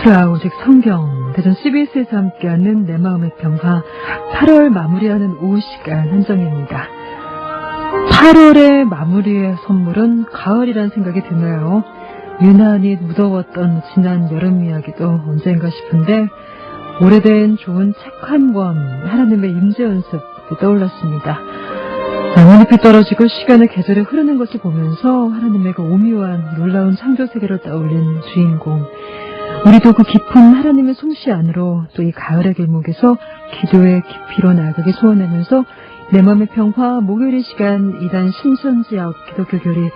프라 오직 성경, 대전 CBS에서 함께하는 내 마음의 평화, 8월 마무리하는 오후 시간 한정입니다. 8월의 마무리의 선물은 가을이란 생각이 드네요. 유난히 무더웠던 지난 여름 이야기도 언젠가 싶은데 오래된 좋은 책 한 권, 하나님의 임재 연습이 떠올랐습니다. 나뭇잎이 떨어지고 시간의 계절이 흐르는 것을 보면서 하나님의 그 오묘한 놀라운 창조 세계를 떠올린 주인공. 우리도 그 깊은 하나님의 솜씨 안으로 또 이 가을의 길목에서 기도의 깊이로 나아가기 소원하면서 내 마음의 평화 목요일 시간 2단 신선지역 기독교 교리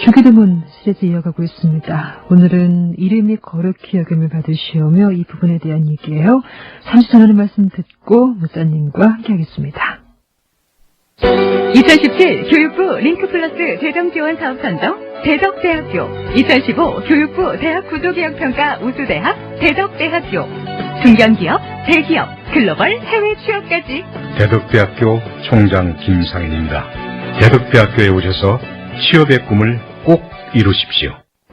주기도문 시리즈 이어가고 있습니다. 오늘은 이름이 거룩히 여김을 받으시오며 이 부분에 대한 얘기예요. 잠시 전하는 말씀 듣고 목사님과 함께하겠습니다. 2017 교육부 링크플러스 재정지원 사업 선정 대덕대학교, 2015 교육부 대학 구조개혁평가 우수대학 대덕대학교, 중견기업, 대기업, 글로벌 해외 취업까지. 대덕대학교 총장 김상인입니다. 대덕대학교에 오셔서 취업의 꿈을 꼭 이루십시오.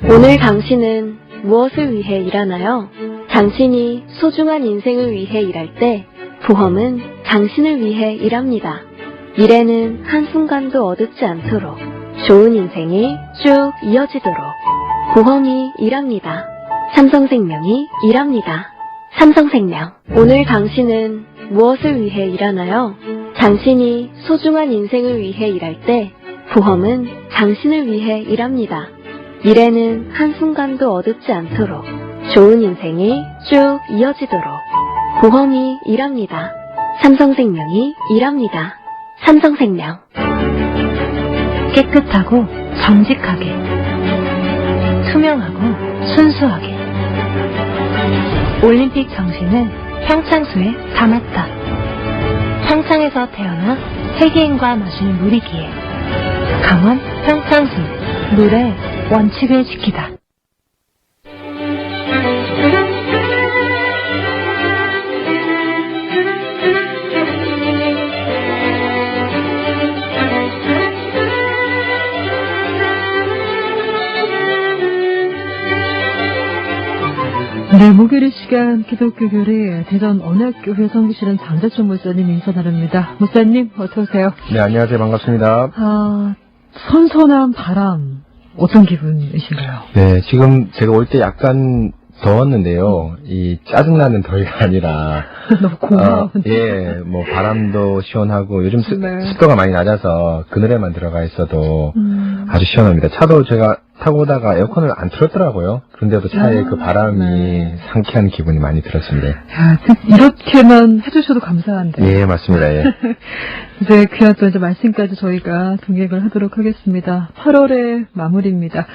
오늘 당신은 무엇을 위해 일하나요? 당신이 소중한 인생을 위해 일할 때 보험은 당신을 위해 일합니다. 미래는 한순간도 어둡지 않도록 좋은 인생이 쭉 이어지도록 보험이 일합니다. 삼성생명이 일합니다. 삼성생명. 오늘 당신은 무엇을 위해 일하나요? 당신이 소중한 인생을 위해 일할 때 보험은 당신을 위해 일합니다. 미래는 한순간도 어둡지 않도록 좋은 인생이 쭉 이어지도록 보험이 일합니다. 삼성생명이 일합니다. 삼성생명. 깨끗하고 정직하게, 투명하고 순수하게. 올림픽 정신을 평창수에 담았다. 평창에서 태어나 세계인과 마실 누리기에 강원 평창수, 물의 원칙을 지키다. 네, 목요일 시간 기독교 교리 대전 언약교회 선교실은 장재춘 목사님 인사 나눕니다. 목사님 어서 오세요. 네, 안녕하세요. 반갑습니다. 선선한 바람 어떤 기분이신가요? 네, 지금 제가 올 때 약간 더웠는데요. 이 짜증나는 더위가 아니라 너무 고마워. 뭐 바람도 시원하고 요즘 네. 습도가 많이 낮아서 그늘에만 들어가 있어도 아주 시원합니다. 차도 제가 타고 오다가 에어컨을 안 틀었더라고요. 그런데도 차에 그 바람이 네. 상쾌한 기분이 많이 들었습니다. 야, 이렇게만 해주셔도 감사한데. 예, 맞습니다. 예. 이제 귀한 또 이제 말씀까지 저희가 동행을 하도록 하겠습니다. 8월의 마무리입니다.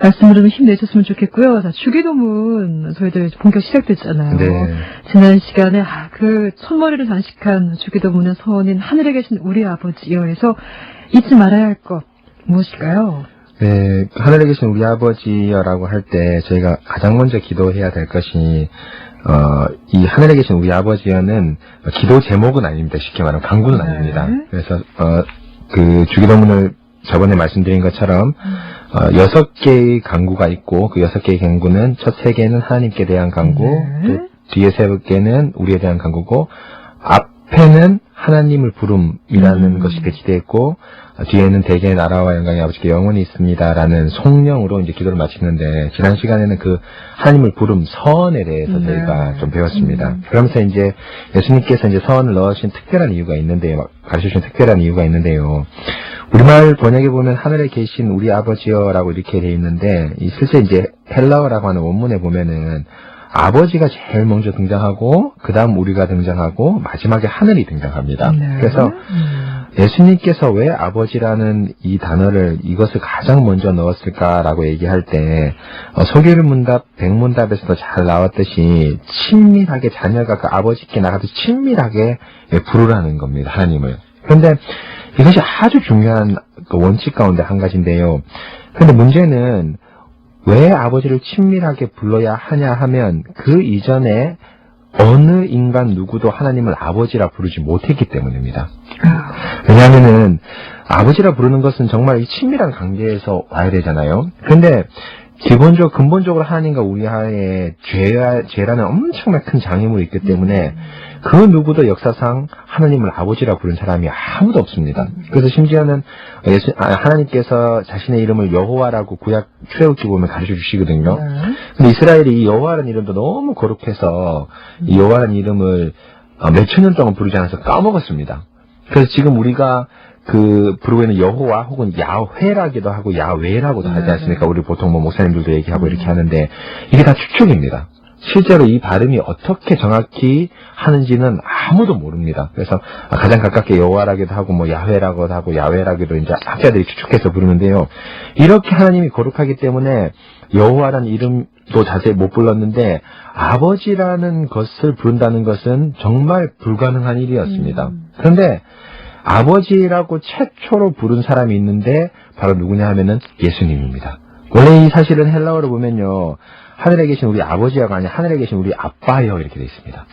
말씀으로 좀 힘내셨으면 좋겠고요. 자, 주기도문 저희들 본격 시작됐잖아요. 네. 지난 시간에 그 첫머리를 장식한 주기도문의 서원인 하늘에 계신 우리 아버지여에서 잊지 말아야 할 것 무엇일까요? 네, 하늘에 계신 우리 아버지여라고 할 때 저희가 가장 먼저 기도해야 될 것이 이 하늘에 계신 우리 아버지여는 기도 제목은 아닙니다. 쉽게 말하면 강구는 아닙니다. 그래서 그 주기도문을 저번에 말씀드린 것처럼 6개의 강구가 있고 그 6개의 강구는 첫 3개는 하나님께 대한 강구, 또 뒤에 3개는 우리에 대한 강구고 앞에는 하나님을 부름이라는 것이 배치되어 있고 뒤에는 대개의 나라와 영광이 아버지께 영원히 있습니다라는 송령으로 이제 기도를 마치는데 지난 시간에는 그 하나님을 부름 서원에 대해서 저희가 좀 배웠습니다. 그러면서 이제 예수님께서 이제 서원을 넣으신 특별한 이유가 있는데요. 가르쳐주신 특별한 이유가 있는데요. 우리말 번역에 보면 하늘에 계신 우리 아버지여라고 이렇게 되어 있는데 이 실제 이제 헬라어라고 하는 원문에 보면은 아버지가 제일 먼저 등장하고 그 다음 우리가 등장하고 마지막에 하늘이 등장합니다. 그래서 예수님께서 왜 아버지라는 이 단어를 이것을 가장 먼저 넣었을까라고 얘기할 때 소개를 문답, 백문답에서도 잘 나왔듯이 친밀하게 자녀가 그 아버지께 나가서 친밀하게 부르라는 겁니다. 하나님을. 그런데 이것이 아주 중요한 그 원칙 가운데 한 가지인데요. 그런데 문제는 왜 아버지를 친밀하게 불러야 하냐 하면 그 이전에 어느 인간 누구도 하나님을 아버지라 부르지 못했기 때문입니다. 왜냐하면은 아버지라 부르는 것은 정말 이 친밀한 관계에서 와야 되잖아요. 그런데 기본적으로 근본적으로 하나님과 우리 하에 죄라는 엄청난 큰 장애물이 있기 때문에 그 누구도 역사상 하나님을 아버지라 부른 사람이 아무도 없습니다. 그래서 심지어는 하나님께서 자신의 이름을 여호와라고 구약 출애굽기 보면 가르쳐 주시거든요. 근데 이스라엘이 이 여호와라는 이름도 너무 거룩해서 이 여호와라는 이름을 몇천 년 동안 부르지 않아서 까먹었습니다. 그래서 지금 우리가 부르고 있는 여호와 혹은 야훼라기도 하고 야외라고도 하지 않습니까? 우리 보통 목사님들도 얘기하고 이렇게 하는데 이게 다 추측입니다. 실제로 이 발음이 어떻게 정확히 하는지는 아무도 모릅니다. 그래서 가장 가깝게 여호와라기도 하고 야훼라고도 하고 야외라기도 이제 학자들이 추측해서 부르는데요. 이렇게 하나님이 거룩하기 때문에 여호와라는 이름도 자세히 못 불렀는데 아버지라는 것을 부른다는 것은 정말 불가능한 일이었습니다. 그런데 아버지라고 최초로 부른 사람이 있는데 바로 누구냐 하면은 예수님입니다. 원래 이 사실은 헬라어로 보면요. 하늘에 계신 우리 아버지가 아니라 하늘에 계신 우리 아빠요 이렇게 되어 있습니다.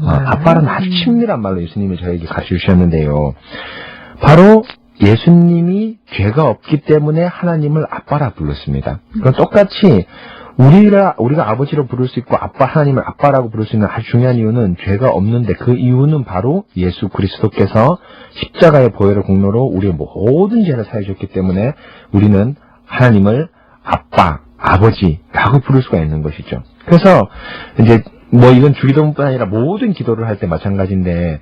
아빠는 아주 친밀한 말로 예수님이 저에게 가르쳐 주셨는데요. 바로 예수님이 죄가 없기 때문에 하나님을 아빠라 불렀습니다. 그럼 똑같이 우리가 아버지로 부를 수 있고 하나님을 아빠라고 부를 수 있는 아주 중요한 이유는 죄가 없는데 그 이유는 바로 예수 그리스도께서 십자가의 보혈의 공로로 우리의 모든 죄를 사해 주셨기 때문에 우리는 하나님을 아버지라고 부를 수가 있는 것이죠. 그래서 이제 이건 주기도문뿐 아니라 모든 기도를 할 때 마찬가지인데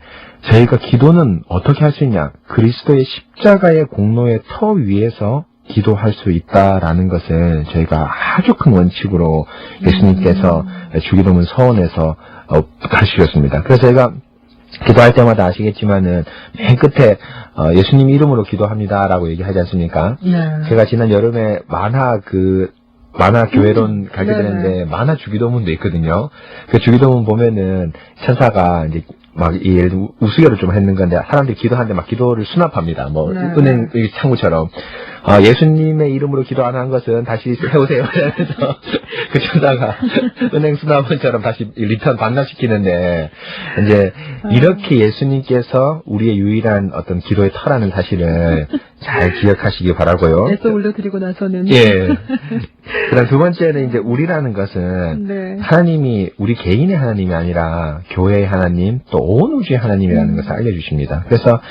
저희가 기도는 어떻게 할 수 있냐? 그리스도의 십자가의 공로의 터 위에서 기도할 수 있다라는 것을 저희가 아주 큰 원칙으로 예수님께서 주기도문 서원에서 가르치셨습니다. 그래서 저희가 기도할 때마다 아시겠지만은 맨 끝에 예수님 이름으로 기도합니다라고 얘기하지 않습니까? 제가 지난 여름에 만화 교회론 가게 되는데 만화 주기도문도 있거든요. 그 주기도문 보면은 천사가 이제 예를 들어 우스개로 좀 했는 건데 사람들이 기도하는데 막 기도를 수납합니다. 은행 창구처럼 예수님의 이름으로 기도 안 한 것은 다시 해오세요. 그래서 그 천사가 은행 수납원처럼 다시 리턴 반납시키는데 이제 이렇게 예수님께서 우리의 유일한 어떤 기도의 터라는 사실을 잘 기억하시기 바라고요. 애써 올려드리고 나서는 그다음 두 번째는 이제 우리라는 것은 하나님이 우리 개인의 하나님이 아니라 교회의 하나님 또 온 우주의 하나님이라는 것을 알려주십니다. 그래서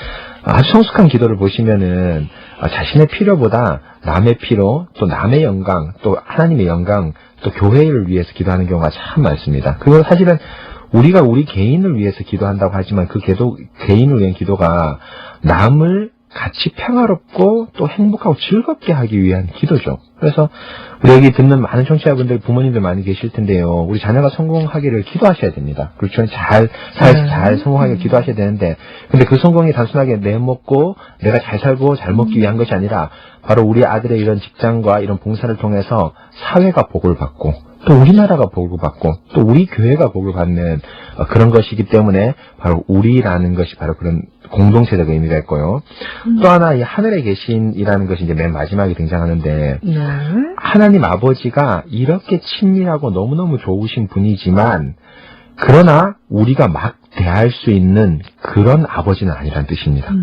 아주 성숙한 기도를 보시면은 자신의 필요보다 남의 필요 또 남의 영광 또 하나님의 영광 또 교회를 위해서 기도하는 경우가 참 많습니다. 그리고 사실은 우리가 우리 개인을 위해서 기도한다고 하지만 그 개인을 위한 기도가 남을 같이 평화롭고 또 행복하고 즐겁게 하기 위한 기도죠. 그래서 우리 여기 듣는 많은 청취자분들, 부모님들 많이 계실 텐데요. 우리 자녀가 성공하기를 기도하셔야 됩니다. 그렇죠? 잘 성공하기를 기도하셔야 되는데, 근데 그 성공이 단순하게 내 먹고 내가 잘 살고 잘 먹기 위한 것이 아니라 바로 우리 아들의 이런 직장과 이런 봉사를 통해서 사회가 복을 받고 또 우리나라가 복을 받고 또 우리 교회가 복을 받는 그런 것이기 때문에 바로 우리라는 것이 바로 그런 공동체적 의미가 있고요. 또 하나 이 하늘에 계신이라는 것이 이제 맨 마지막에 등장하는데 하나님 아버지가 이렇게 친밀하고 너무너무 좋으신 분이지만 그러나 우리가 막 대할 수 있는 그런 아버지는 아니란 뜻입니다.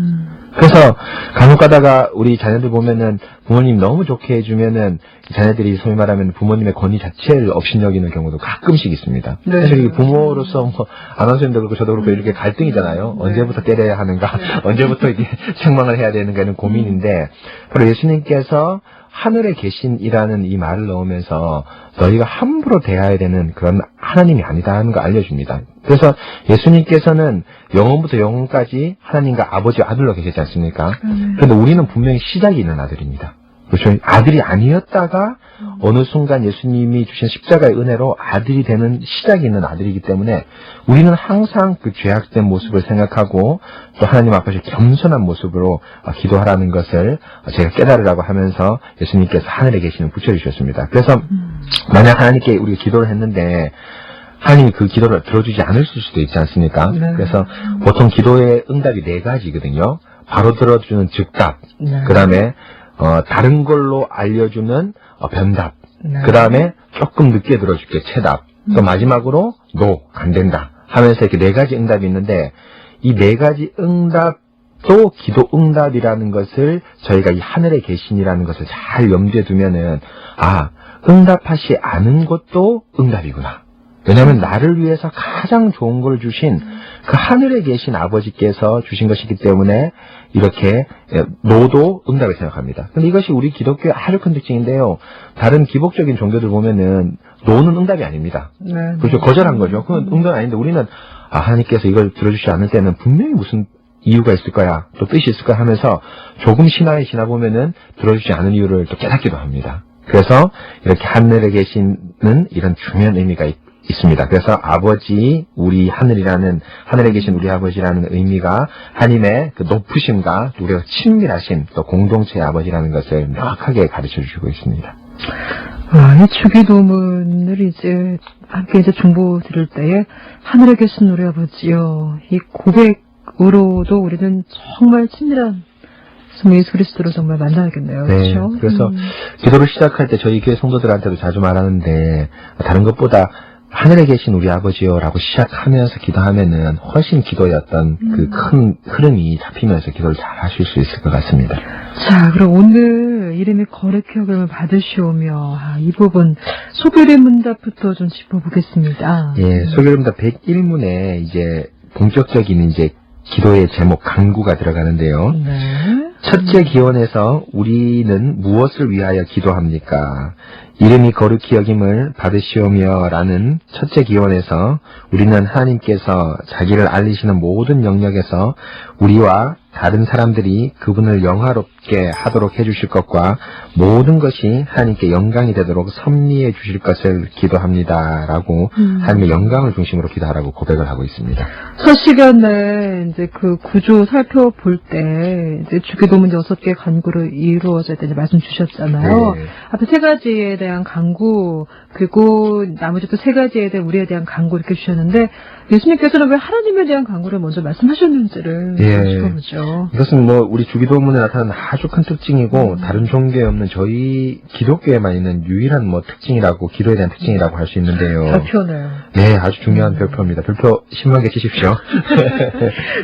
그래서 간혹 가다가 우리 자녀들 보면은 부모님 너무 좋게 해주면은 자녀들이 소위 말하면 부모님의 권위 자체를 업신여기는 경우도 가끔씩 있습니다. 사실 부모로서 아나운서님도 그렇고 저도 그렇고 이렇게 갈등이잖아요. 언제부터 때려야 하는가, 언제부터 이게 책망을 해야 되는가 이런 고민인데 바로 예수님께서 하늘에 계신이라는 이 말을 넣으면서 너희가 함부로 대해야 되는 그런 하나님이 아니다 하는 걸 알려줍니다. 그래서 예수님께서는 영원부터 영원까지 하나님과 아버지와 아들로 계시지 않습니까? 그런데 우리는 분명히 시작이 있는 아들입니다. 그렇죠? 아들이 아니었다가 어느 순간 예수님이 주신 십자가의 은혜로 아들이 되는 시작이 있는 아들이기 때문에 우리는 항상 그 죄악된 모습을 생각하고 또 하나님 앞에서 겸손한 모습으로 기도하라는 것을 제가 깨달으라고 하면서 예수님께서 하늘에 계시는 붙여주셨습니다. 그래서 만약 하나님께 우리가 기도를 했는데 하나님이 그 기도를 들어주지 않을 수도 있지 않습니까? 그래서 보통 기도의 응답이 4가지거든요. 바로 들어주는 즉답, 그 다음에 다른 걸로 알려주는 변답, 그 다음에 조금 늦게 들어줄게 체답, 또 마지막으로 no, 안 된다 하면서 이렇게 4가지 응답이 있는데 이 4가지 응답도 기도 응답이라는 것을 저희가 이 하늘에 계신이라는 것을 잘 염두에 두면은 응답하지 않은 것도 응답이구나. 왜냐하면 나를 위해서 가장 좋은 걸 주신 그 하늘에 계신 아버지께서 주신 것이기 때문에 이렇게 노도 응답을 생각합니다. 근데 이것이 우리 기독교의 아주 큰 특징인데요. 다른 기복적인 종교들 보면은 노는 응답이 아닙니다. 네. 그렇죠. 거절한 거죠. 그건 응답이 아닌데 우리는 하나님께서 이걸 들어주지 않을 때는 분명히 무슨 이유가 있을 거야, 또 뜻이 있을 거야 하면서 조금 신앙에 지나보면은 들어주지 않은 이유를 또 깨닫기도 합니다. 그래서 이렇게 하늘에 계시는 이런 중요한 의미가 있습니다. 그래서 아버지, 우리 하늘에 계신 우리 아버지라는 의미가 하나님의 그 높으심과 우리가 친밀하신 또 공동체의 아버지라는 것을 명확하게 가르쳐 주시고 있습니다. 이 주기도문을 이제 함께 이제 중보 드릴 때에 하늘에 계신 우리 아버지요, 이 고백으로도 우리는 정말 친밀한 예수 그리스도로 정말 만나야겠네요. 네. 그렇죠? 그래서 기도를 시작할 때 저희 교회 성도들한테도 자주 말하는데 다른 것보다 하늘에 계신 우리 아버지요라고 시작하면서 기도하면은 훨씬 기도의 어떤 그 큰 흐름이 잡히면서 기도를 잘 하실 수 있을 것 같습니다. 자, 그럼 오늘 이름이 거룩형을 받으시오며 이 부분 소결의 문답부터 좀 짚어보겠습니다. 예, 소결문답 101문에 이제 본격적인 이제 기도의 제목 간구가 들어가는데요. 네. 첫째 기원에서 우리는 무엇을 위하여 기도합니까? 이름이 거룩히 여김을 받으시오며 라는 첫째 기원에서 우리는 하나님께서 자기를 알리시는 모든 영역에서 우리와 다른 사람들이 그분을 영화롭게 하도록 해주실 것과 모든 것이 하나님께 영광이 되도록 섭리해 주실 것을 기도합니다. 라고 하나님의 영광을 중심으로 기도하라고 고백을 하고 있습니다. 첫 시간에 이제 그 구조 살펴볼 때 이제 주기도문 6개 간구로 이루어져야 되는 말씀 주셨잖아요. 네. 앞에 3가지에 대한 간구, 그리고 나머지 또 3가지에 대한 우리에 대한 간구 이렇게 주셨는데 예수님께서는 왜 하나님에 대한 간구를 먼저 말씀하셨는지를 짚어보죠. 이것은 우리 주기도문에 나타나는 아주 큰 특징이고 다른 종교에 없는 저희 기독교에만 있는 유일한 특징이라고, 기도에 대한 특징이라고 할 수 있는데요. 별표네요. 네, 아주 중요한 별표입니다. 별표 10만 개 치십시오.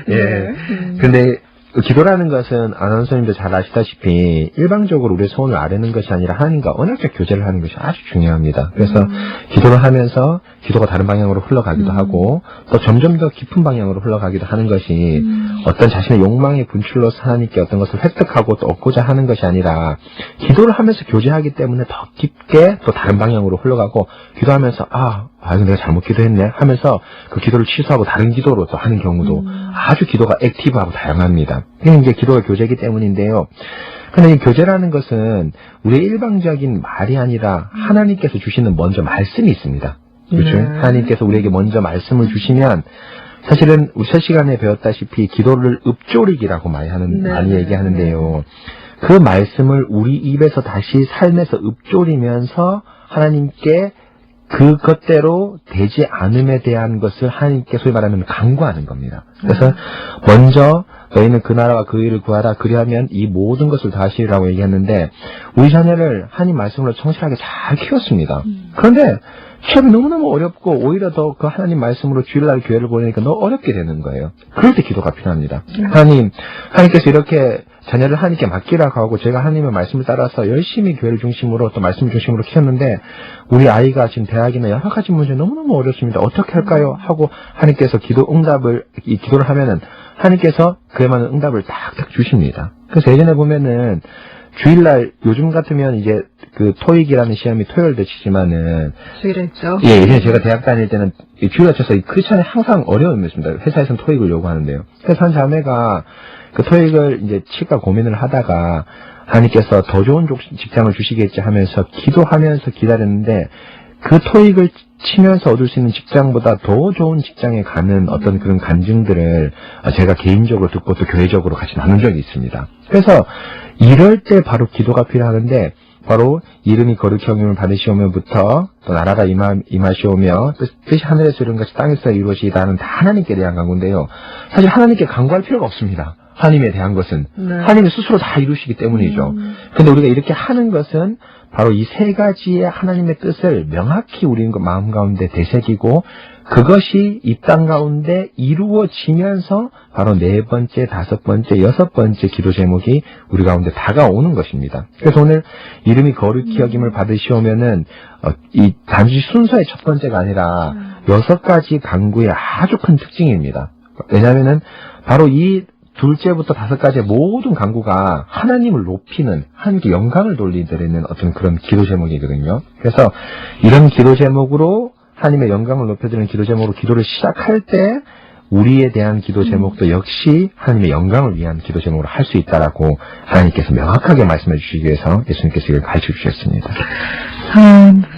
예. 근데 기도라는 것은 아나운서님도 잘 아시다시피 일방적으로 우리의 소원을 아뢰는 것이 아니라 하나님과 언약적 교제를 하는 것이 아주 중요합니다. 그래서 기도를 하면서 기도가 다른 방향으로 흘러가기도 하고 또 점점 더 깊은 방향으로 흘러가기도 하는 것이 어떤 자신의 욕망의 분출로서 하나님께 어떤 것을 획득하고 또 얻고자 하는 것이 아니라 기도를 하면서 교제하기 때문에 더 깊게 또 다른 방향으로 흘러가고 기도하면서 이거 내가 잘못 기도했네 하면서 그 기도를 취소하고 다른 기도로 또 하는 경우도 아주 기도가 액티브하고 다양합니다. 이게 이제 기도가 교제이기 때문인데요. 근데 이 교제라는 것은 우리의 일방적인 말이 아니라 하나님께서 주시는 먼저 말씀이 있습니다. 그렇죠? 하나님께서 우리에게 먼저 말씀을 주시면 사실은 우리 첫 시간에 배웠다시피 기도를 읊조리기라고 많이 얘기하는데요. 그 말씀을 우리 입에서 다시 삶에서 읊조리면서 하나님께 그것대로 되지 않음에 대한 것을 하나님께 소위 말하면 간구하는 겁니다. 그래서 먼저 너희는 그 나라와 그 의를 구하라, 그리하면 이 모든 것을 다 하시리라고 얘기했는데 우리 자녀를 하나님 말씀으로 성실하게 잘 키웠습니다. 그런데 시험이 너무너무 어렵고 오히려 더 그 하나님 말씀으로 주일날 교회를 보내니까 너무 어렵게 되는 거예요. 그럴 때 기도가 필요합니다. 하나님께서 이렇게 자녀를 하나님께 맡기라고 하고 제가 하나님의 말씀을 따라서 열심히 교회를 중심으로 또 말씀을 중심으로 키웠는데 우리 아이가 지금 대학이나 여러 가지 문제 너무너무 어렵습니다. 어떻게 할까요? 하고 하나님께서 기도를 하면은 하나님께서 그에 맞는 응답을 탁탁 주십니다. 그래서 예전에 보면은 주일날 요즘 같으면 이제 그 토익이라는 시험이 토요일도 치지만은 주일에 했죠. 예, 예전에 제가 대학 다닐 때는 주일날 쳐서 크리스천이 항상 어려움이 있습니다. 회사에서는 토익을 요구하는데요. 그래서 한 자매가 그 토익을 이제 칠까 고민을 하다가 하나님께서 더 좋은 직장을 주시겠지 하면서 기도하면서 기다렸는데 그 토익을 치면서 얻을 수 있는 직장보다 더 좋은 직장에 가는 어떤 그런 간증들을 제가 개인적으로 듣고 또 교회적으로 같이 나눈 적이 있습니다. 그래서 이럴 때 바로 기도가 필요하는데 바로 이름이 거룩히 여김을 받으시오며부터 또 나라가 임하시오며 뜻이 하늘에서 이룬 것이 땅에서 이루어지다는 다 하나님께 대한 간구인데요. 사실 하나님께 간구할 필요가 없습니다. 하나님에 대한 것은 네. 하나님이 스스로 다 이루시기 때문이죠. 근데 우리가 이렇게 하는 것은 바로 이 세 가지의 하나님의 뜻을 명확히 우리 마음 가운데 되새기고 그것이 이 땅 가운데 이루어지면서 바로 4번째, 5번째, 6번째 기도 제목이 우리 가운데 다가오는 것입니다. 그래서 오늘 이름이 거룩히 여김을 받으시오면은 이 단지 순서의 첫 번째가 아니라 6가지 간구의 아주 큰 특징입니다. 왜냐하면은 바로 이 둘째부터 5가지의 모든 간구가 하나님을 높이는, 하나님께 영광을 돌리는 어떤 그런 기도 제목이거든요. 그래서 이런 기도 제목으로 하나님의 영광을 높여드리는 기도 제목으로 기도를 시작할 때 우리에 대한 기도 제목도 역시 하나님의 영광을 위한 기도 제목으로 할 수 있다라고 하나님께서 명확하게 말씀해 주시기 위해서 예수님께서 이걸 가르쳐 주셨습니다.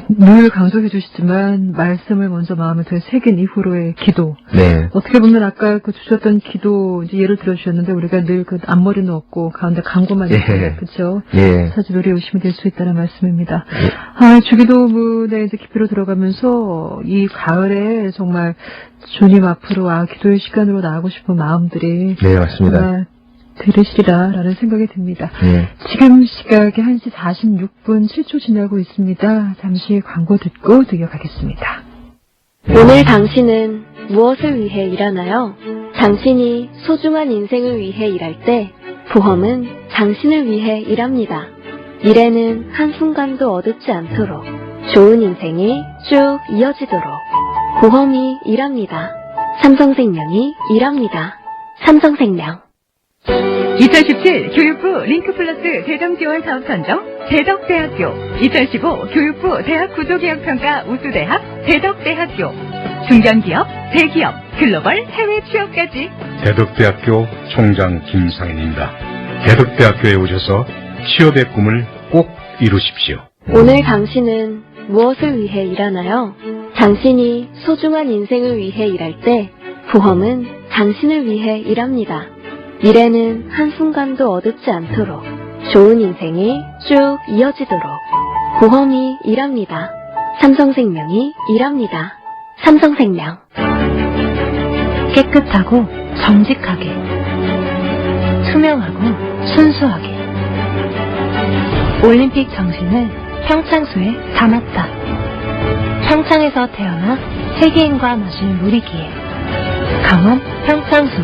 늘 강조해 주시지만 말씀을 먼저 마음에 더 새긴 이후로의 기도. 네. 어떻게 보면 아까 그 주셨던 기도 이제 예를 들어 주셨는데 우리가 늘 그 앞머리는 없고 가운데 강구만 있고 그렇죠. 예. 사실 우리의 의심이 될 수 있다는 말씀입니다. 예. 주기도문에 이제 깊이로 들어가면서 이 가을에 정말 주님 앞으로 기도의 시간으로 나가고 싶은 마음들이 네, 맞습니다. 정말 들으시리라라는 생각이 듭니다. 예. 지금 시각이 1시 46분 7초 지나고 있습니다. 잠시 광고 듣고 이어가겠습니다. 오늘 당신은 무엇을 위해 일하나요? 당신이 소중한 인생을 위해 일할 때 보험은 당신을 위해 일합니다. 미래는 한순간도 어둡지 않도록 좋은 인생이 쭉 이어지도록 보험이 일합니다. 삼성생명이 일합니다. 삼성생명. 2017 교육부 링크플러스 대정지원 사업 선정 대덕대학교, 2015 교육부 대학 구조개혁평가 우수대학 대덕대학교, 중견기업, 대기업, 글로벌 해외 취업까지. 대덕대학교 총장 김상인입니다. 대덕대학교에 오셔서 취업의 꿈을 꼭 이루십시오. 오늘 당신은 무엇을 위해 일하나요? 당신이 소중한 인생을 위해 일할 때 보험은 당신을 위해 일합니다. 미래는 한순간도 어둡지 않도록 좋은 인생이 쭉 이어지도록 보험이 일합니다. 삼성생명이 일합니다. 삼성생명. 깨끗하고 정직하게, 투명하고 순수하게, 올림픽 정신을 평창수에 담았다. 평창에서 태어나 세계인과 마실 물이기에 강원 평창수,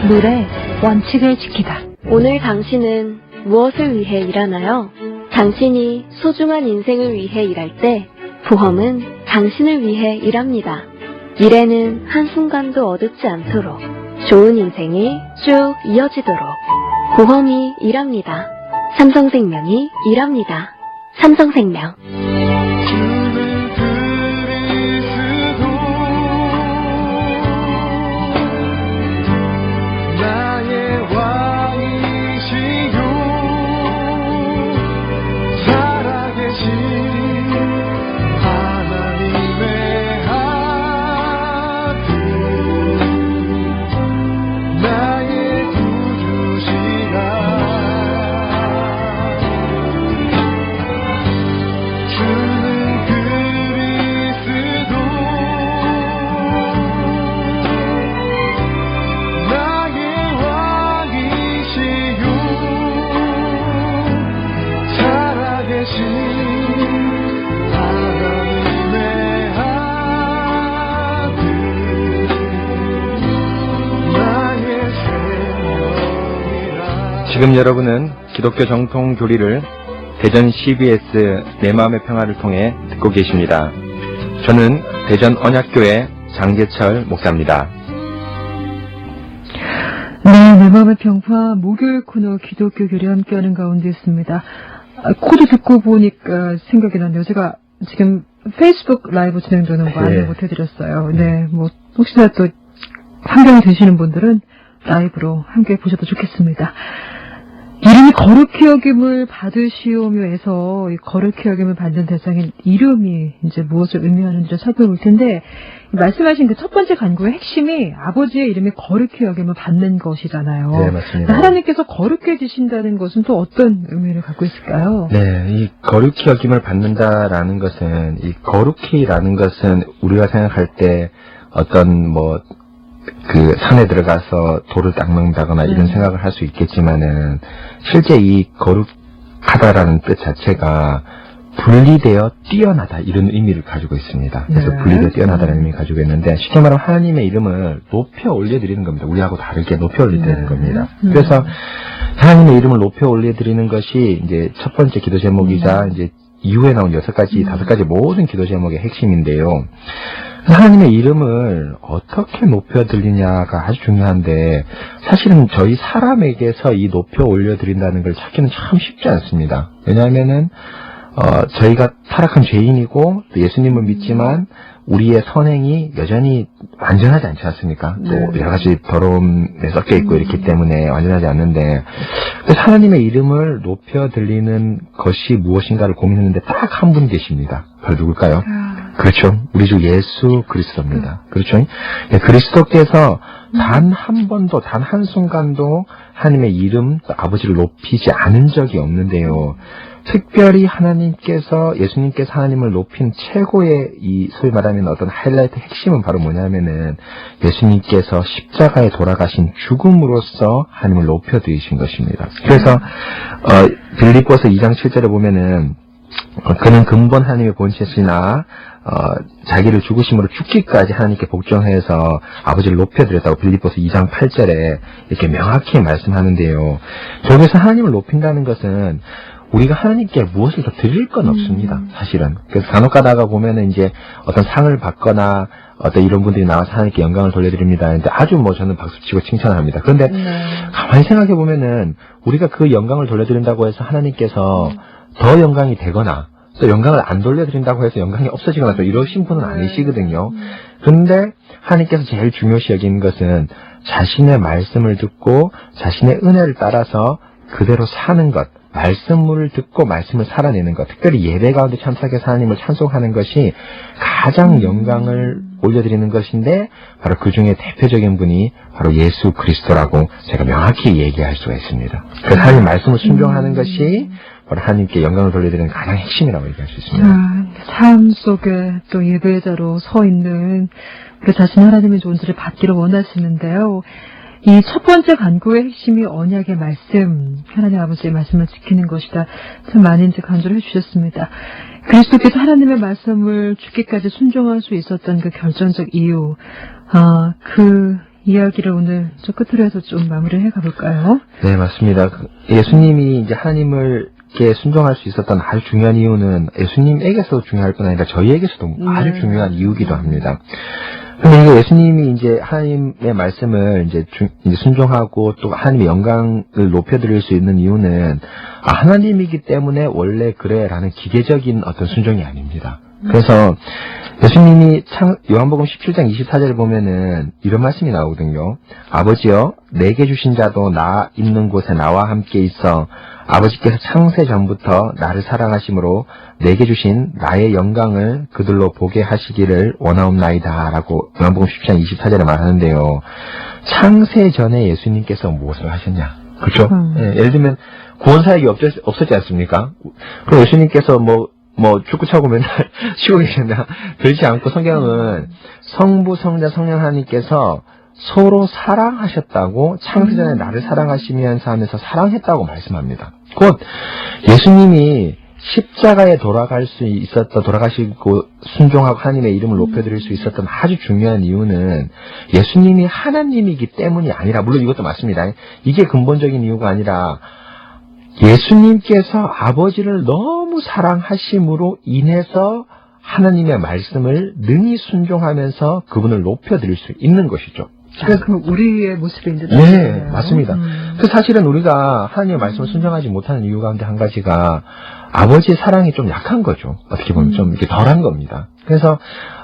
물의 원칙을 지키다. 오늘 당신은 무엇을 위해 일하나요? 당신이 소중한 인생을 위해 일할 때 보험은 당신을 위해 일합니다. 미래는 한순간도 어둡지 않도록 좋은 인생이 쭉 이어지도록 보험이 일합니다. 삼성생명이 일합니다. 삼성생명. 지금 여러분은 기독교 정통 교리를 대전 CBS 내 마음의 평화를 통해 듣고 계십니다. 저는 대전 언약교회 장재철 목사입니다. 네, 내 마음의 평화 목요일 코너 기독교 교리 함께하는 가운데 있습니다. 코드 듣고 보니까 생각이 나네요. 제가 지금 페이스북 라이브 진행되는 거 안내 못해드렸어요. 네, 뭐 혹시나 또 환경이 되시는 분들은 라이브로 함께 보셔도 좋겠습니다. 이름이 거룩히 여김을 받으시오며에서 이 거룩히 여김을 받는 대상인 이름이 이제 무엇을 의미하는지를 살펴볼 텐데, 말씀하신 그 첫 번째 간구의 핵심이 아버지의 이름이 거룩히 여김을 받는 것이잖아요. 네, 맞습니다. 하나님께서 거룩해지신다는 것은 또 어떤 의미를 갖고 있을까요? 네, 이 거룩히 여김을 받는다라는 것은, 이 거룩히라는 것은 우리가 생각할 때 어떤 그 산에 들어가서 돌을 닦는다거나 이런 생각을 할 수 있겠지만은 실제 이 거룩하다라는 뜻 자체가 분리되어 뛰어나다 이런 의미를 가지고 있습니다. 그래서 네. 분리되어 뛰어나다는 의미를 가지고 있는데 쉽게 말하면 하나님의 이름을 높여 올려드리는 겁니다. 우리하고 다르게 높여 올려드리는 겁니다. 그래서 하나님의 이름을 높여 올려드리는 것이 이제 첫 번째 기도 제목이자 이제 이후에 나온 6가지, 5가지 모든 기도 제목의 핵심인데요. 하나님의 이름을 어떻게 높여 드리냐가 아주 중요한데 사실은 저희 사람에게서 이 높여 올려드린다는 걸 찾기는 참 쉽지 않습니다. 왜냐하면은 저희가 타락한 죄인이고 또 예수님을 믿지만 우리의 선행이 여전히 완전하지 않지 않습니까? 또 여러 가지 더러움에 섞여 있고 이렇기 때문에 완전하지 않는데 그래서 하나님의 이름을 높여 들리는 것이 무엇인가를 고민했는데 딱 한 분 계십니다. 바로 누굴까요? 그렇죠. 우리 주 예수 그리스도입니다. 그렇죠. 네, 그리스도께서 단 한 번도 단 한순간도 하나님의 이름 아버지를 높이지 않은 적이 없는데요. 특별히 예수님께서 하나님을 높인 최고의 이 소위 말하면 어떤 하이라이트 핵심은 바로 뭐냐면은 예수님께서 십자가에 돌아가신 죽음으로써 하나님을 높여드리신 것입니다. 그래서 빌립보서 2장 7절에 보면은 그는 근본 하나님의 본체시나 자기를 죽으심으로 죽기까지 하나님께 복종해서 아버지를 높여드렸다고 빌립보서 2장 8절에 이렇게 명확히 말씀하는데요. 여기서 하나님을 높인다는 것은 우리가 하나님께 무엇을 더 드릴 건 없습니다. 사실은. 그래서 간혹 가다가 보면은 이제 어떤 상을 받거나 어떤 이런 분들이 나와서 하나님께 영광을 돌려드립니다. 근데 아주 저는 박수치고 칭찬을 합니다. 그런데 가만히 생각해 보면은 우리가 그 영광을 돌려드린다고 해서 하나님께서 더 영광이 되거나 또 영광을 안 돌려드린다고 해서 영광이 없어지거나 또 이러신 분은 아니시거든요. 그런데 하나님께서 제일 중요시 여기는 것은 자신의 말씀을 듣고 자신의 은혜를 따라서 그대로 사는 것, 말씀을 듣고 말씀을 살아내는 것, 특별히 예배 가운데 참석해서 하나님을 찬송하는 것이 가장 영광을 올려드리는 것인데 바로 그 중에 대표적인 분이 바로 예수 그리스도라고 제가 명확히 얘기할 수가 있습니다. 그래서 하나님 말씀을 순종하는 것이 바로 하나님께 영광을 돌려드리는 가장 핵심이라고 얘기할 수 있습니다. 삶 속에 또 예배자로 서 있는 그 자신 하나님의 존재를 받기를 원하시는데요. 이 첫 번째 간구의 핵심이 언약의 말씀, 하나님 아버지의 말씀을 지키는 것이다. 참 많은 이제 간주를 해주셨습니다. 그리스도께서 하나님의 말씀을 죽기까지 순종할 수 있었던 그 결정적 이유, 그 이야기를 오늘 저 끝으로 해서 좀 마무리를 해 가볼까요? 네, 맞습니다. 예수님이 이제 하나님을 순종할 수 있었던 아주 중요한 이유는 예수님에게서도 중요할 뿐 아니라 저희에게서도 아주 중요한 이유기도 합니다. 근데 이게 예수님이 이제 하나님의 말씀을 이제 순종하고 또 하나님의 영광을 높여드릴 수 있는 이유는 하나님이기 때문에 원래 그래라는 기계적인 어떤 순종이 아닙니다. 그래서 예수님이 요한복음 17장 24절을 보면은 이런 말씀이 나오거든요. 아버지여 내게 주신 자도 나 있는 곳에 나와 함께 있어 아버지께서 창세 전부터 나를 사랑하심으로 내게 주신 나의 영광을 그들로 보게 하시기를 원하옵나이다 라고 요한복음 17장 24절에 말하는데요. 창세 전에 예수님께서 무엇을 하셨냐? 그렇죠? 네, 예를 들면 구원사역이 없었지 않습니까? 그럼 예수님께서 축구 차고 맨날 쉬고 계셨나? 그렇지 않고 성경은 성부, 성자, 성령 하나님께서 서로 사랑하셨다고 창세전에 나를 사랑하시면서 하면서 사랑했다고 말씀합니다. 곧 예수님이 십자가에 돌아가시고 순종하고 하나님의 이름을 높여드릴 수 있었던 아주 중요한 이유는 예수님이 하나님이기 때문이 아니라, 물론 이것도 맞습니다. 이게 근본적인 이유가 아니라 예수님께서 아버지를 너무 사랑하심으로 인해서 하나님의 말씀을 능히 순종하면서 그분을 높여드릴 수 있는 것이죠. 그럼 우리의 모습인데. 네, 맞습니다. 그 사실은 우리가 하나님의 말씀을 순종하지 못하는 이유 가운데 한 가지가 아버지의 사랑이 좀 약한 거죠. 어떻게 보면 좀 이렇게 덜한 겁니다. 그래서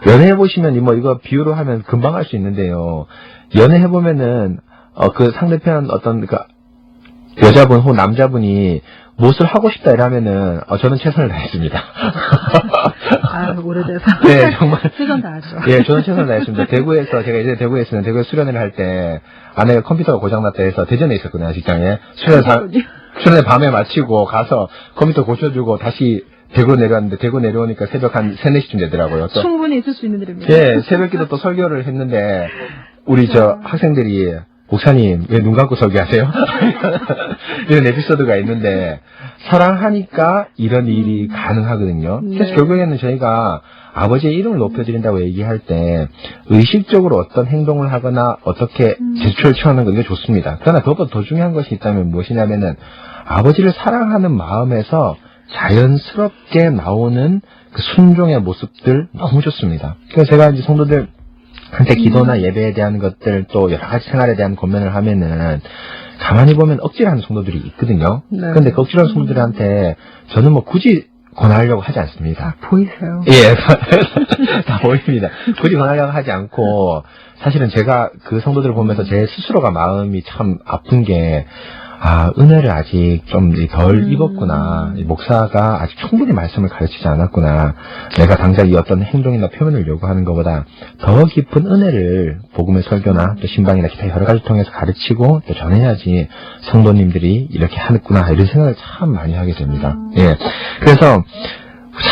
연애해보시면 이거 비유로 하면 금방 할 수 있는데요. 연애해보면은 그 상대편 여자분 혹은 남자분이 무엇을 하고 싶다 이러면은 저는 최선을 다했습니다. 오래돼서. 네, 정말. 최선 다하죠. 예, 저는 최선을 다했습니다. 제가 예전에 대구에 있었는데 대구에 수련회를 할 때 아내가 컴퓨터가 고장났다 해서 대전에 있었거든요, 직장에. 수련회 밤에 마치고 가서 컴퓨터 고쳐주고 다시 대구 내려왔는데 대구 내려오니까 새벽 한 3, 4시쯤 되더라고요. 충분히 있을 수 있는 일입니다. 예, 새벽기도 또 설교를 했는데 우리 학생들이 목사님 왜 눈 감고 설교하세요? 이런 에피소드가 있는데 사랑하니까 이런 일이 가능하거든요. 그래서 네. 결국에는 저희가 아버지의 이름을 높여드린다고 얘기할 때 의식적으로 어떤 행동을 하거나 어떻게 제스처를 취하는 거 이게 좋습니다. 그러나 그것보다 더 중요한 것이 있다면 무엇이냐면은 아버지를 사랑하는 마음에서 자연스럽게 나오는 그 순종의 모습들 너무 좋습니다. 그래서 제가 이제 성도들 한테 기도나 예배에 대한 것들 또 여러 가지 생활에 대한 고민을 하면은 가만히 보면 억지로 하는 성도들이 있거든요. 네. 그런데 그 억지로 하는 성도들한테 저는 뭐 굳이 권하려고 하지 않습니다. 보이세요? 예, 다 보입니다. 굳이 권하려고 하지 않고 사실은 제가 그 성도들을 보면서 제 스스로가 마음이 참 아픈 게 은혜를 아직 좀 덜 입었구나. 이 목사가 아직 충분히 말씀을 가르치지 않았구나. 내가 당장 이 어떤 행동이나 표현을 요구하는 것보다 더 깊은 은혜를 복음의 설교나 또 신방이나 기타 여러 가지 통해서 가르치고 또 전해야지 성도님들이 이렇게 하겠구나. 이런 생각을 참 많이 하게 됩니다. 예. 그래서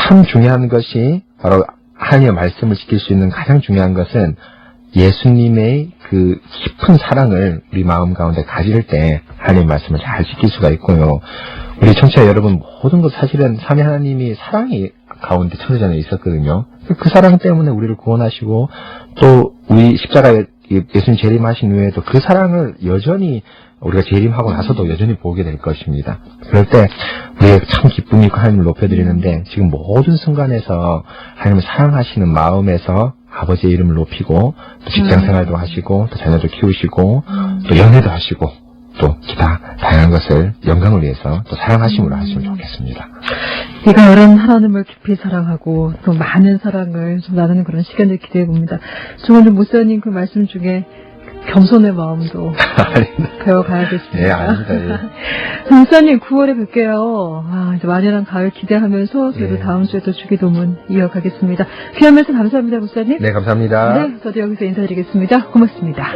참 중요한 것이 바로 하나님의 말씀을 지킬 수 있는 가장 중요한 것은 예수님의 그 깊은 사랑을 우리 마음 가운데 가질 때 하나님의 말씀을 잘 지킬 수가 있고요. 우리 청취자 여러분 모든 것 사실은 삼위 하나님이 사랑이 가운데 천지전에 있었거든요. 그 사랑 때문에 우리를 구원하시고 또 우리 십자가에 예수님 재림하신 후에도 그 사랑을 여전히 우리가 재림하고 나서도 여전히 보게 될 것입니다. 그럴 때 우리가 참 기쁨이 있고 하나님을 높여드리는데 지금 모든 순간에서 하나님을 사랑하시는 마음에서 아버지의 이름을 높이고 또 직장생활도 하시고 또 자녀도 키우시고 또 연애도 하시고 또 기타 다양한 것을 영광을 위해서 또 사랑하심으로 하시면 좋겠습니다. 이 가을은 하나님을 깊이 사랑하고 또 많은 사랑을 좀 나누는 그런 시간을 기대해 봅니다. 오늘 목사님 그 말씀 중에 겸손의 마음도 배워가야겠습니다. 네, 아닙니다. 예. 목사님 9월에 뵐게요. 이제 완연한 가을 기대하면서 저희도 다음 주에 또 주기도문 이어가겠습니다. 귀한 말씀 감사합니다, 목사님. 네, 감사합니다. 네, 저도 여기서 인사드리겠습니다. 고맙습니다.